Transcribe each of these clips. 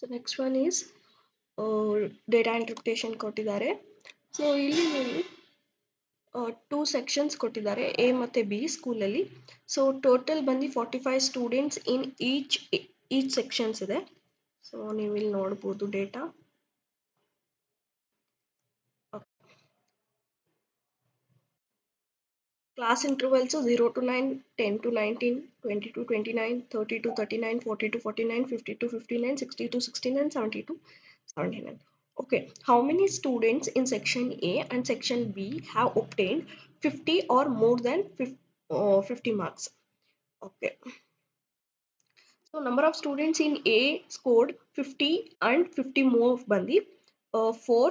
So next one is data interpretation ಕೊಟ್ಟಿದ್ದಾರೆ. So ಇಲ್ಲಿ ನೀವು ಟೂ ಸೆಕ್ಷನ್ಸ್ ಕೊಟ್ಟಿದ್ದಾರೆ, ಎ ಮತ್ತು ಬಿ ಸ್ಕೂಲಲ್ಲಿ. ಸೊ ಟೋಟಲ್ ಬಂದು 45 ಸ್ಟೂಡೆಂಟ್ಸ್ ಇನ್ ಈಚ್ ಸೆಕ್ಷನ್ಸ್ ಇದೆ. ಸೊ ನೀವು ಇಲ್ಲಿ ನೋಡ್ಬೋದು data. Class intervals 0 to 9, 10 to 19, 20 to 29, 30 to 39, 40 to 49, 50 to 59, 60 to 69, 70 to 79. Okay, how many students in section A and section B have obtained 50 or more than 50 marks? Okay, so number of students in A scored 50 and 50 more bandi 4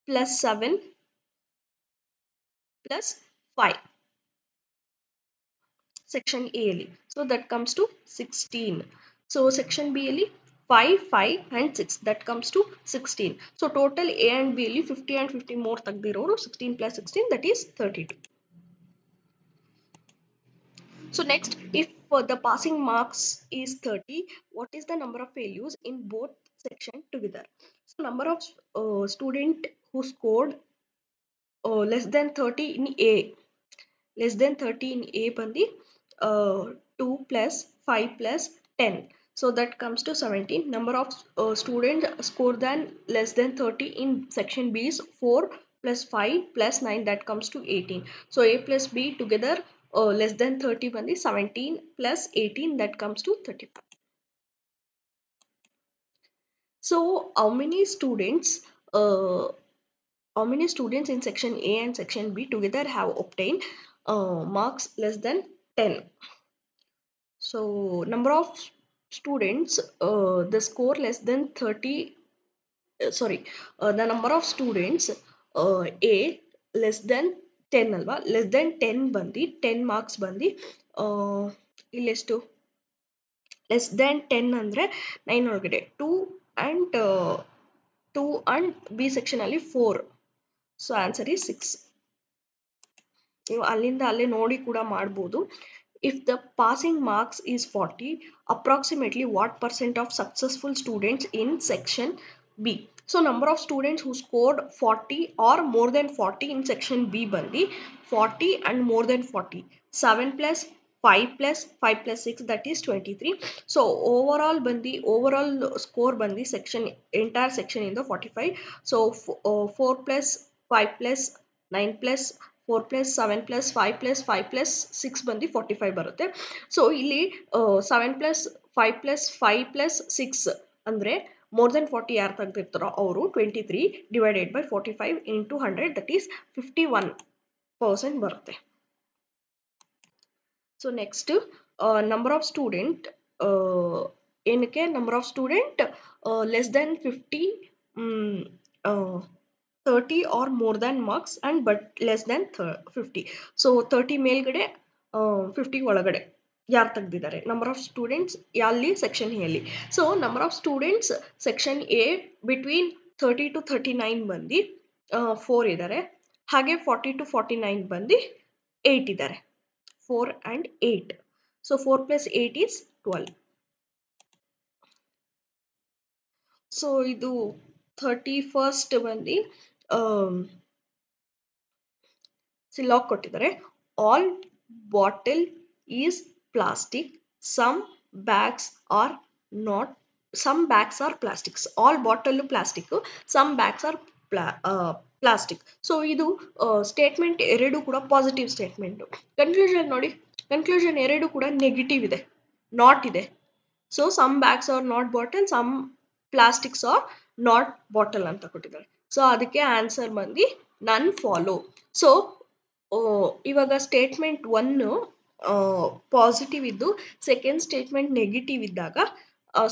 plus 7 plus 5. Section A ali. So that comes to 16. So section B ali 5, 5 and 6, that comes to 16. So total A and B ali 50 and 50 more tagdiroru 16 plus 16, that is 32. So next, if the passing marks is 30, what is the number of failures in both section together? So number of student who scored less than 30 in A, less than 30 in A bandi 2 plus 5 plus 10, so that comes to 17. Number of students score than less than 30 in section B is 4 plus 5 plus 9, that comes to 18. So A plus B together less than 30 bandi 17 plus 18, that comes to 35. So how many students in section A and section B together have obtained marks less than 10? So number of students the score less than 30 the number of students A less than 10 alva, less than 10 bandi 10 marks bandi ಇಲ್ಲೆಷ್ಟು less than 10 ಅಂದರೆ 9 ಒಳಗಡೆ 2 and B section ಅಲ್ಲಿ 4. So answer is 6. ನೀವು ಅಲ್ಲಿಂದ ಅಲ್ಲೇ ನೋಡಿ ಕೂಡ ಮಾಡ್ಬೋದು. If the passing marks is 40, approximately what percent of successful students in section B? So number of students who scored 40 or more than 40 in section B bandi 40 and more than 40. 7 plus 5 plus 5 plus 6, that is 23. So overall score bandi section entire section in the 45. So 4 plus 5 plus 9 plus 4 plus 7 plus 5 plus 5 plus 6 ಬಂದು 45 ಬರುತ್ತೆ. So ಇಲ್ಲಿ 7 plus 5 plus 5 plus 6 ಅಂದರೆ more than 40 ಯಾರು ತೆಗೆದಿರ್ತಾರೋ ಅವರು 23 divided by 45 into 100, that is 51% ಬರುತ್ತೆ. So next number of student ಏನಕ್ಕೆ number of student less than 50 30 or more than marks and but less than 50. So 30 ಮೇಲ್ಗಡೆ 50 ಒಳಗಡೆ ಯಾರು ತೆಗೆದಿದ್ದಾರೆ ನಂಬರ್ ಆಫ್ ಸ್ಟೂಡೆಂಟ್ಸ್ ಅಲ್ಲಿ ಸೆಕ್ಷನ್ ಎ ಅಲ್ಲಿ. So number of students section A between 30 to 39 ಬಂದು 4 ಇದ್ದಾರೆ. ಹಾಗೆ 40 to 49 ಬಂದು 8 ಇದ್ದಾರೆ. 4 and 8. So 4 plus 8 is 12. So ಇದು 31st ಬಂದು ಲಾಕ್ ಕೊಟ್ಟಿದ್ದಾರೆ. All bottle is plastic, some bags are not, some bags are plastics. All bottle plastic, some bags are plastic. So ಇದು statement ಎರಡು ಕೂಡ ಪಾಸಿಟಿವ್ ಸ್ಟೇಟ್ಮೆಂಟು. ಕನ್ಕ್ಲೂಷನ್ ನೋಡಿ, conclusion ಎರಡು ಕೂಡ negative ಇದೆ, ನಾಟ್ ಇದೆ. So some bags are not bottle, some plastics are not bottle ಅಂತ ಕೊಟ್ಟಿದ್ದಾರೆ. ಸೊ ಅದಕ್ಕೆ ಆನ್ಸರ್ ಬಂದು ನನ್ ಫಾಲೋ. ಸೊ ಇವಾಗ ಸ್ಟೇಟ್ಮೆಂಟ್ 1 ಪಾಸಿಟಿವ್ ಇದ್ದು ಸೆಕೆಂಡ್ ಸ್ಟೇಟ್ಮೆಂಟ್ ನೆಗೆಟಿವ್ ಇದ್ದಾಗ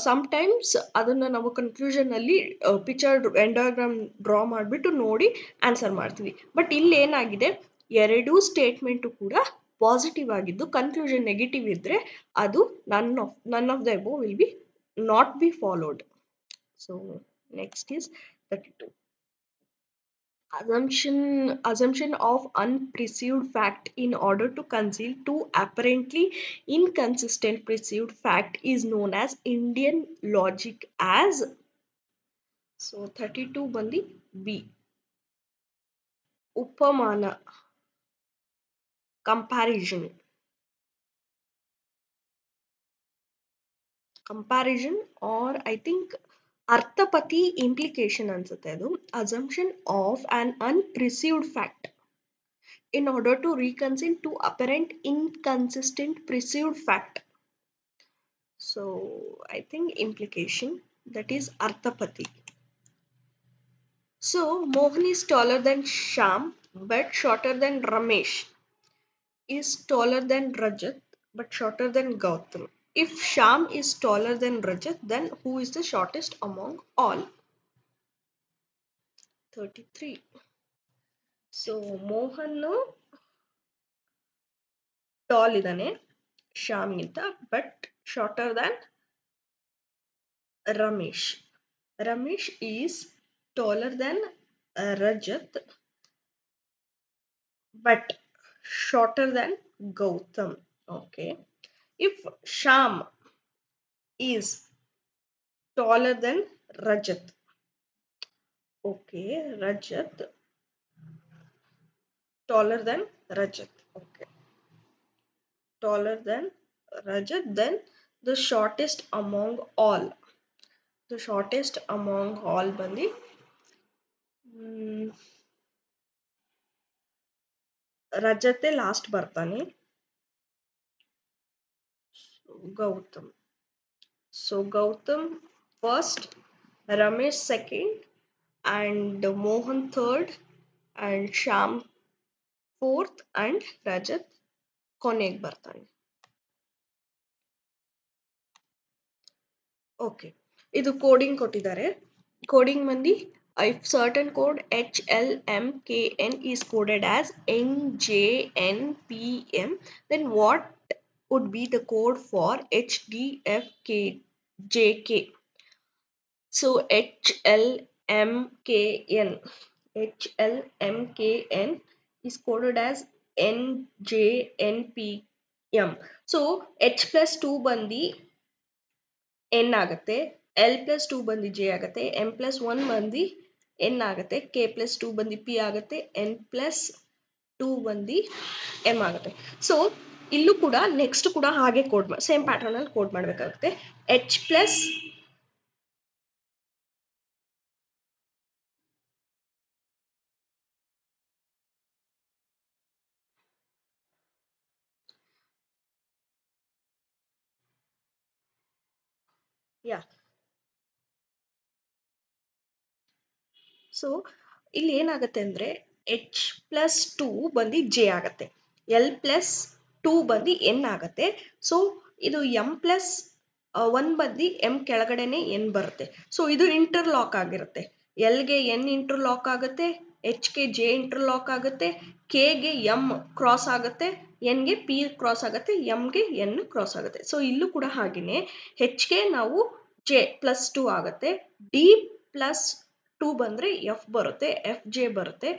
ಸಮ್ಟೈಮ್ಸ್ ಅದನ್ನು ನಾವು ಕನ್ಕ್ಲೂಷನಲ್ಲಿ ಪಿಕ್ಚರ್ ಡಯಾಗ್ರಾಮ್ ಡ್ರಾ ಮಾಡಿಬಿಟ್ಟು ನೋಡಿ ಆನ್ಸರ್ ಮಾಡ್ತೀವಿ. ಬಟ್ ಇಲ್ಲಿ ಏನಾಗಿದೆ, ಎರಡೂ ಸ್ಟೇಟ್ಮೆಂಟು ಕೂಡ ಪಾಸಿಟಿವ್ ಆಗಿದ್ದು ಕನ್ಕ್ಲೂಷನ್ ನೆಗೆಟಿವ್ ಇದ್ದರೆ ಅದು none of the above will be not be followed. So next is 32. Assumption of unperceived fact in order to conceal two apparently inconsistent perceived fact is known as Indian logic as. So 32 bandi B. Upamana, comparison, or I think ಅರ್ಥಪತಿ implication ಅನ್ಸುತ್ತೆ ಅದು. Assumption of an unperceived fact in order to reconcile two apparent inconsistent perceived fact. So I think implication, that is Arthapati. So Mohan is taller than Sham but shorter than Ramesh, is taller than Rajat but shorter than Gautam. If Sham is taller than Rajat, then who is the shortest among all? 33. So Mohan tall idane Sham ginta but shorter than Ramesh. Ramesh is taller than Rajat but shorter than Gautam. Okay. If Sham is taller than Rajat, okay, Rajat taller than Rajat, okay, taller than Rajat, then the shortest among all. The shortest among all bandi Rajate last ಬರ್ತಾನೆ. Gautam. So Gautam first, Ramesh second, and Mohan third, and Sham fourth, and Rajat ಕೊನೆಗೆ ಬರ್ತಾನೆ. Okay, ಇದು coding ಕೊಟ್ಟಿದ್ದಾರೆ. Coding ಮಂದಿ, if certain code HLMKN is coded as NJNPM, then what would be the code for HDFKJK? So HLMKN is coded as NJNPM. So H plus 2 bandi N ಆಗುತ್ತೆ, L plus 2 ಬಂದು J ಆಗುತ್ತೆ, M plus 1 ಬಂದು N ಆಗುತ್ತೆ, K plus 2 ಬಂದು P ಆಗುತ್ತೆ, N plus 2 ಬಂದು M ಆಗುತ್ತೆ. So ಇಲ್ಲೂ ಕೂಡ ನೆಕ್ಸ್ಟ್ ಕೂಡ ಹಾಗೆ ಕೋಡ್ ಸೇಮ್ ಪ್ಯಾಟರ್ನ್ ಅಲ್ಲಿ ಕೋಡ್ ಮಾಡಬೇಕಾಗುತ್ತೆ. H plus ಸೊ ಇಲ್ಲಿ ಏನಾಗುತ್ತೆ ಅಂದರೆ H plus 2 ಬಂದು J ಆಗುತ್ತೆ, L plus 2 ಬಂದು N ಆಗುತ್ತೆ. ಸೊ ಇದು M plus 1 ಬಂದು M ಕೆಳಗಡೆನೆ N ಬರುತ್ತೆ. ಸೊ ಇದು ಇಂಟರ್ಲಾಕ್ ಆಗಿರುತ್ತೆ. Lಗೆ N ಇಂಟರ್ಲಾಕ್ ಆಗುತ್ತೆ, Hಗೆ J ಇಂಟರ್ಲಾಕ್ ಆಗುತ್ತೆ, Kಗೆ M ಕ್ರಾಸ್ ಆಗುತ್ತೆ, Nಗೆ P ಕ್ರಾಸ್ ಆಗುತ್ತೆ, Mಗೆ N ಕ್ರಾಸ್ ಆಗುತ್ತೆ. ಸೊ ಇಲ್ಲೂ ಕೂಡ ಹಾಗೆಯೇ Hಗೆ ನಾವು J plus 2 ಆಗುತ್ತೆ, D plus 2 ಬಂದರೆ F ಬರುತ್ತೆ, FJ ಬರುತ್ತೆ,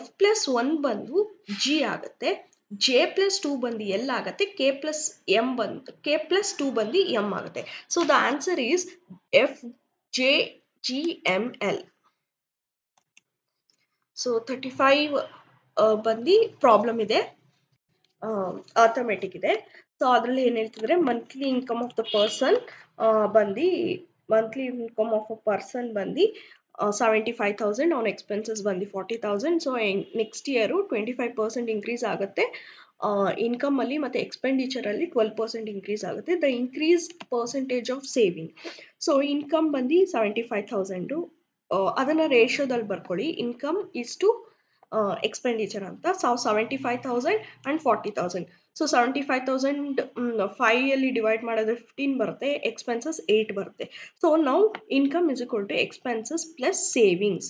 F plus 1 ಬಂದು G ಆಗುತ್ತೆ, J plus 2 ಬಂದು L ಆಗುತ್ತೆ, K plus M ಬಂದು K plus 2 ಬಂದು M ಆಗುತ್ತೆ. So the answer is FJGML. So 35 ಬಂದು ಪ್ರಾಬ್ಲಮ್ ಇದೆ, ಆಥಮೆಟಿಕ್ ಇದೆ. ಸೊ ಅದರಲ್ಲಿ ಏನು ಹೇಳ್ತಿದ್ರೆ, monthly income of the person ಬಂದು monthly income of a person ಬಂದು 75,000, ಅವನ ಎಕ್ಸ್ಪೆನ್ಸಸ್ ಬಂದು 40,000. ಸೊ ನೆಕ್ಸ್ಟ್ ಇಯರು 25% ಇನ್ಕ್ರೀಸ್ ಆಗುತ್ತೆ ಇನ್ಕಮಲ್ಲಿ, ಮತ್ತು ಎಕ್ಸ್ಪೆಂಡಿಚರಲ್ಲಿ 12% ಇನ್ಕ್ರೀಸ್ ಆಗುತ್ತೆ. The increase percentage of saving. So income ಬಂದು 75,000, ಅದನ್ನು ರೇಷೋದಲ್ಲಿ ಬರ್ಕೊಳ್ಳಿ, ಇನ್ಕಮ್ ಇಸ್ ಟು ಎಕ್ಸ್ಪೆಂಡಿಚರ್ ಅಂತ. 75,000 ಆ್ಯಂಡ್ 40,000. ಸೊ 75,000 5 ಡಿವೈಡ್ ಮಾಡಿದ್ರೆ 15 ಬರುತ್ತೆ, ಎಕ್ಸ್ಪೆನ್ಸಸ್ 8 ಬರುತ್ತೆ. ಸೊ ನಾವು income is equal to expenses plus savings.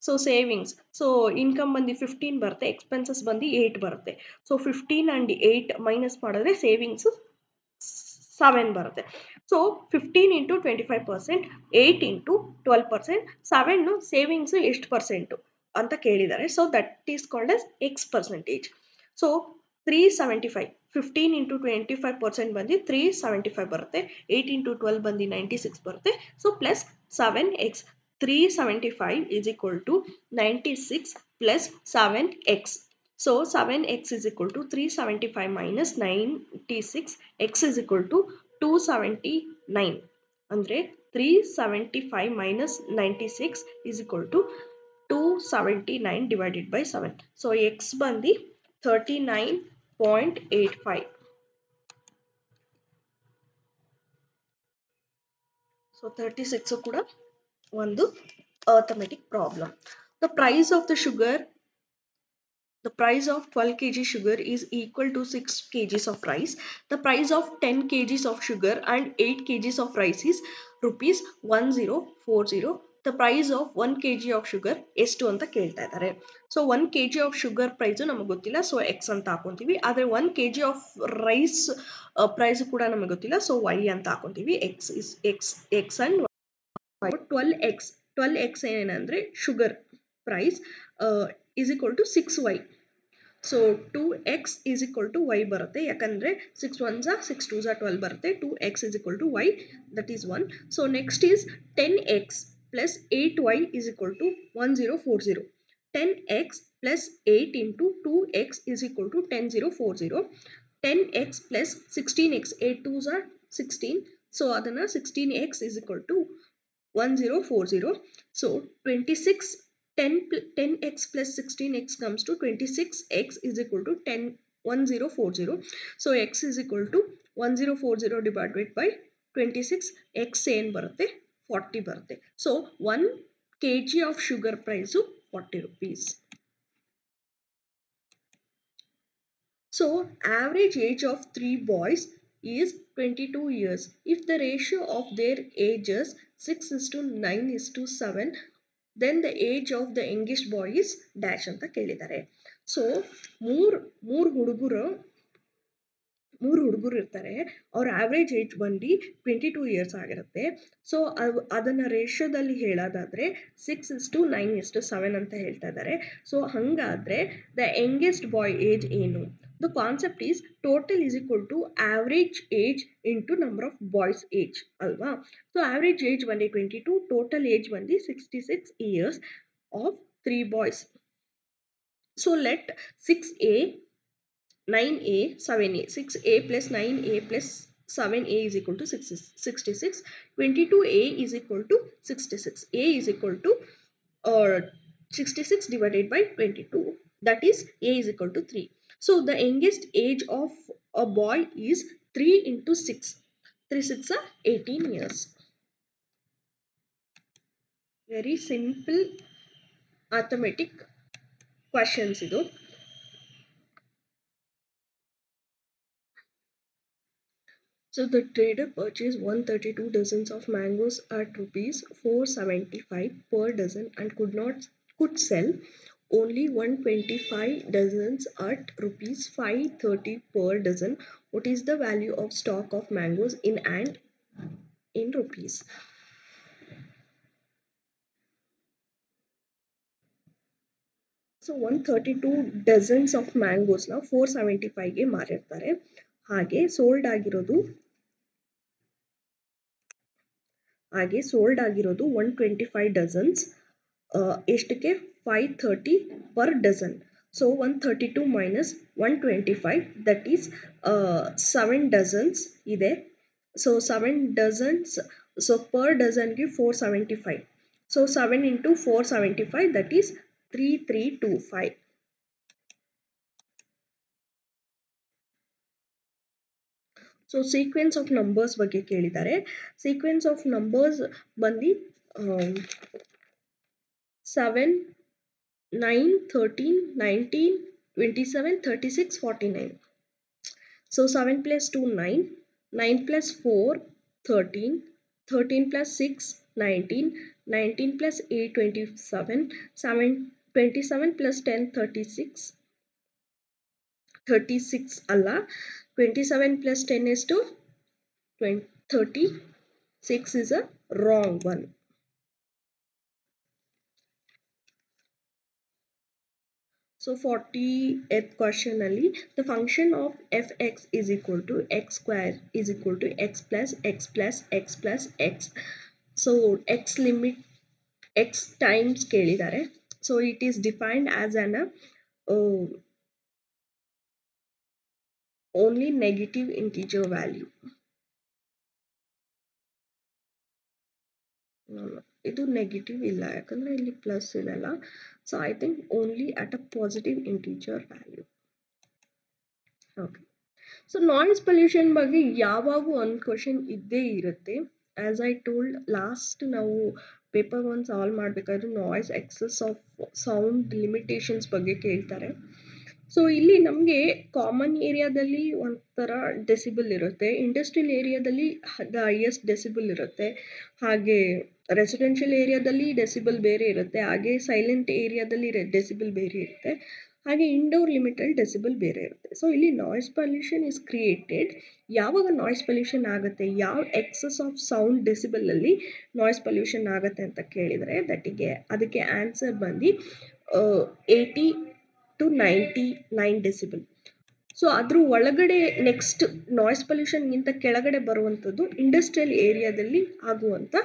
So savings, so income ಬಂದು 15 ಬರುತ್ತೆ, ಎಕ್ಸ್ಪೆನ್ಸಸ್ ಬಂದು 8 ಬರುತ್ತೆ. ಸೊ 15 ಆ್ಯಂಡ್ 8 ಮೈನಸ್ ಮಾಡಿದ್ರೆ ಸೇವಿಂಗ್ಸು 7 ಬರುತ್ತೆ. ಸೊ 15 ಇಂಟು 25%, 8 ಇಂಟು 12%, 7 ಸೇವಿಂಗ್ಸು ಎಷ್ಟು ಪರ್ಸೆಂಟು? ಅಂತ ಕೇಳಿದ್ದಾರೆ. So that is called as x percentage. So 375 15 into 25% ಬಂದು 375 ಬರುತ್ತೆ. 8 ಇಂಟು 12 ಬಂದು 96 ಬರುತ್ತೆ. So plus 7x 375 is equal to 96 plus 7x. So 7x is equal to 375 minus 96. X is equal to 279. ಅಂದರೆ 375 minus 96 is equal to 279 divided by 7. So x ಬಂದು 39.85. So 36 ಕೂಡ ಒಂದು arithmetic problem. The price of 12 kg sugar is equal to 6 kgs of rice. The price of 10 kgs of sugar and 8 kgs of rice is rupees 1040. The price of 1 kg of sugar ಎಷ್ಟು ಅಂತ ಕೇಳ್ತಾ ಇದ್ದಾರೆ. So 1 kg of sugar price ನಮಗೆ ಗೊತ್ತಿಲ್ಲ, so X ಅಂತ ಹಾಕೊಂತೀವಿ. ಆದರೆ 1 kg of rice price ಕೂಡ ನಮಗೆ ಗೊತ್ತಿಲ್ಲ, ಸೊ ವೈ ಅಂತ ಹಾಕೊಂತೀವಿ. X is x and 12x ಏನಂದರೆ sugar price is equal to 6y. So 2x is equal to y ಬರುತ್ತೆ, ಯಾಕಂದರೆ 6 1s 6 2s 12 ಬರುತ್ತೆ. 2x is equal to y, that is 1. So next is 10x plus 8y is equal to 1040. 10x plus 8 into 2x is equal to 1040. 10x plus 16x 8 2s 16. So ಅದನ್ನು 16x is equal to 1040. So 10x plus 16x comes to 26x is equal to 1040. So x is equal to 1040 divided by 26. x ಏನು ಬರುತ್ತೆ 40 ಬರುತ್ತೆ. So 1 kg of sugar price 40 rupees. So average age of 3 boys is 22 years. If the ratio of their ages 6:9:7, then the age of the youngest boy is dash ಅಂತ ಕೇಳಿದ್ದಾರೆ. So ಮೂರು ಹುಡುಗರು ಇರ್ತಾರೆ. ಅವ್ರ average age ಬಂದು 22 years ಆಗಿರುತ್ತೆ. So ಅದನ್ನು ರೇಷಿಯೋದಲ್ಲಿ ಹೇಳೋದಾದರೆ 6:9:7 ಅಂತ ಹೇಳ್ತಾ ಇದ್ದಾರೆ. ಸೊ ಹಾಗಾದರೆ ದ ಯಂಗೆಸ್ಟ್ ಬಾಯ್ ಏಜ್ ಏನು? The concept is total is equal to average age into number of boys age alva. So average age ಬಂದು 22, total age ಬಂದು 66 years of 3 boys. So let 6a 9a 7a 6a plus 9a plus 7a is equal to 66. 22a is equal to 66. A is equal to 66 divided by 22, that is a is equal to 3. So the youngest age of a boy is 3 into 6. 3 6 are 18 years. Very simple arithmetic questions idu. So the trader purchased 132 dozens of mangoes at rupees 475 per dozen and could sell only 125 dozens at rupees 530 per dozen. What is the value of stock of mangoes in hand in rupees? So 132 dozens of mangoes na 475 ಗೆ ಮಾರಿರ್ತಾರೆ. ಹಾಗೆ sold ಆಗಿರೋದು 125 dozens ಎಷ್ಟಕ್ಕೆ 530 per dozen. So 132 minus 125, that is 7 dozens ಇದೆ. So 7 dozens, so per dozen ಗೆ 475. So 7 into 475, that is 3325. So sequence of numbers ಬಗ್ಗೆ ಕೇಳಿದ್ದಾರೆ. Sequence of numbers ಬಂದು 7 9 13 19 27 36 49. So 7 plus 2 9, 9 plus 4 13, 13 plus 6 19, 19 plus 8 27, 27 plus 10 36 ಅಲ್ಲ, 27 plus 10 is to 36 is a wrong one. So 40th question ali, the function of fx is equal to x square is equal to x plus x plus x plus x. So x limit x times ಕೇಳಿದ್ದಾರೆ. So it is defined as an uh, only negative integer value. No, no. ಇದು negative ಇಲ್ಲ ಯಾಕಂದ್ರೆ ಇಲ್ಲಿ plus ಇದೆಲ್ಲ. So I think only at a positive integer value. Okay. So noise pollution ಬಗ್ಗೆ ಯಾವಾಗೂ ಒಂದು question ಇದ್ದೇ ಇರುತ್ತೆ. ಆಸ್ ಐ ಟೋಲ್ಡ್ ಲಾಸ್ಟ್ ನಾವು ಪೇಪರ್ ಒನ್ ಸಾಲ್ವ್ ಮಾಡಬೇಕಾದ್ರೆ noise excess of sound limitations ಬಗ್ಗೆ ಕೇಳ್ತಾರೆ. ಸೊ ಇಲ್ಲಿ ನಮಗೆ ಕಾಮನ್ ಏರಿಯಾದಲ್ಲಿ ಒಂಥರ ಡೆಸಿಬಲ್ ಇರುತ್ತೆ, ಇಂಡಸ್ಟ್ರಿಯಲ್ ಏರಿಯಾದಲ್ಲಿ ದ ಹೈಯೆಸ್ಟ್ ಡೆಸಿಬಲ್ ಇರುತ್ತೆ, ಹಾಗೆ ರೆಸಿಡೆನ್ಷಿಯಲ್ ಏರಿಯಾದಲ್ಲಿ ಡೆಸಿಬಲ್ ಬೇರೆ ಇರುತ್ತೆ, ಹಾಗೆ ಸೈಲೆಂಟ್ ಏರಿಯಾದಲ್ಲಿ ಡೆಸಿಬಲ್ ಬೇರೆ ಇರುತ್ತೆ, ಹಾಗೆ ಇಂಡೋರ್ ಲಿಮಿಟಲ್ಲಿ ಡೆಸಿಬಲ್ ಬೇರೆ ಇರುತ್ತೆ. ಸೊ ಇಲ್ಲಿ ನಾಯ್ಸ್ ಪೊಲ್ಯೂಷನ್ ಇಸ್ ಕ್ರಿಯೇಟೆಡ್ ಯಾವಾಗ ನಾಯ್ಸ್ ಪೊಲ್ಯೂಷನ್ ಆಗುತ್ತೆ, ಯಾವ ಎಕ್ಸಸ್ ಆಫ್ ಸೌಂಡ್ ಡೆಸಿಬಲಲ್ಲಿ ನಾಯ್ಸ್ ಪೊಲ್ಯೂಷನ್ ಆಗುತ್ತೆ ಅಂತ ಕೇಳಿದರೆ ಅದಕ್ಕೆ ಆನ್ಸರ್ ಬಂದು 80 to 99 ಡೆಸಿಬಲ್. ಸೊ ಅದ್ರ ಒಳಗಡೆ ನೆಕ್ಸ್ಟ್ ನಾಯ್ಸ್ ಪೊಲ್ಯೂಷನ್ಗಿಂತ ಕೆಳಗಡೆ ಬರುವಂಥದ್ದು ಇಂಡಸ್ಟ್ರಿಯಲ್ ಏರಿಯಾದಲ್ಲಿ ಆಗುವಂಥ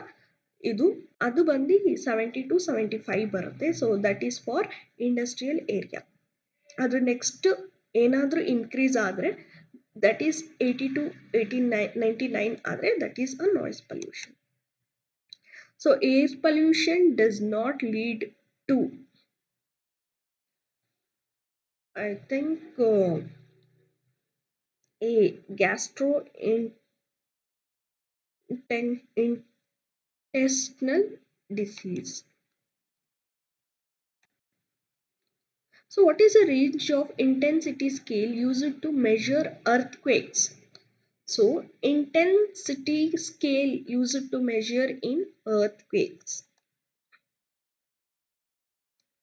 ಇದು, ಅದು ಬಂದು 70 to 75 ಬರುತ್ತೆ. So that is for industrial area. ಅದ್ರ ನೆಕ್ಸ್ಟ್ ಏನಾದರೂ ಇನ್ಕ್ರೀಸ್ ಆದರೆ ದಟ್ ಈಸ್ 80 to 99 ಆದರೆ that is a noise pollution. So air pollution does not lead to I think a gastrointestinal disease. So what is the range of intensity scale used to measure earthquakes? So intensity scale used to measure in earthquakes.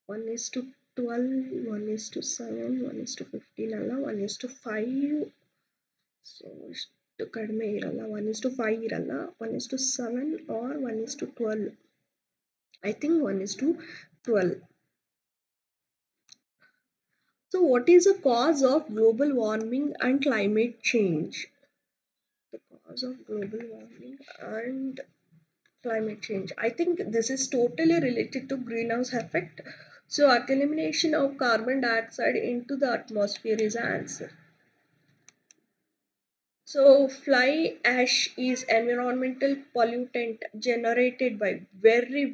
1:12, 1:7, 1:15 ಅಲ್ಲ, 1:5. So ಇಷ್ಟು ಕಡಿಮೆ ಇರಲ್ಲ, 1:5 ಇರಲ್ಲ, 1:7 ಆರ್ 1:12. I think 1:12. So what is the cause of global warming and climate change? The cause of global warming and climate change. I think this is totally related to greenhouse effect. So elimination of carbon dioxide into the atmosphere is the answer. So fly ash is environmental pollutant generated by very